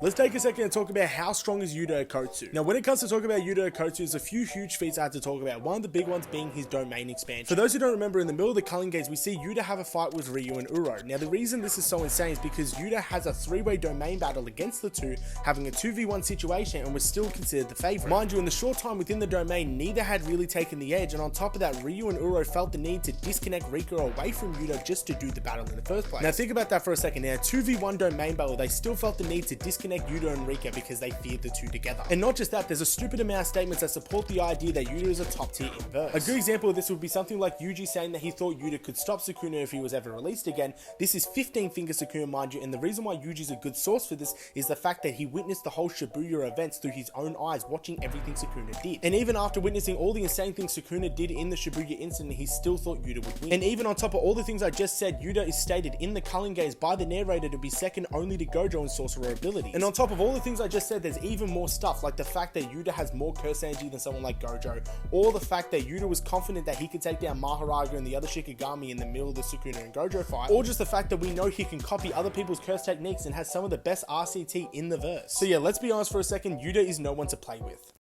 Let's take a second and talk about how strong is Yuta Okkotsu. Now, when it comes to talking about Yuta Okkotsu, there's a few huge feats I had to talk about. One of the big ones being his domain expansion. For those who don't remember, in the middle of the Culling Games, we see Yuta have a fight with Ryu and Uro. Now, the reason this is so insane is because Yuta has a 3-way domain battle against the two, having a 2v1 situation, and was still considered the favorite. Mind you, in the short time within the domain, neither had really taken the edge, and on top of that, Ryu and Uro felt the need to disconnect Rika away from Yuta just to do the battle in the first place. Now, think about that for a second. Now, 2v1 domain battle, they still felt the need to disconnect Yuta and Rika because they feared the two together. And not just that, there's a stupid amount of statements that support the idea that Yuta is a top tier in verse. A good example of this would be something like Yuji saying that he thought Yuta could stop Sukuna if he was ever released again. This is 15 finger Sukuna, mind you, and the reason why Yuji's a good source for this is the fact that he witnessed the whole Shibuya events through his own eyes, watching everything Sukuna did. And even after witnessing all the insane things Sukuna did in the Shibuya incident, he still thought Yuta would win. And even on top of all the things I just said, Yuta is stated in the Culling Games by the narrator to be second only to Gojo in sorcerer abilities. And on top of all the things I just said, there's even more stuff, like the fact that Yuta has more curse energy than someone like Gojo, or the fact that Yuta was confident that he could take down Maharaga and the other Shikigami in the middle of the Sukuna and Gojo fight, or just the fact that we know he can copy other people's curse techniques and has some of the best RCT in the verse. So yeah, let's be honest for a second, Yuta is no one to play with.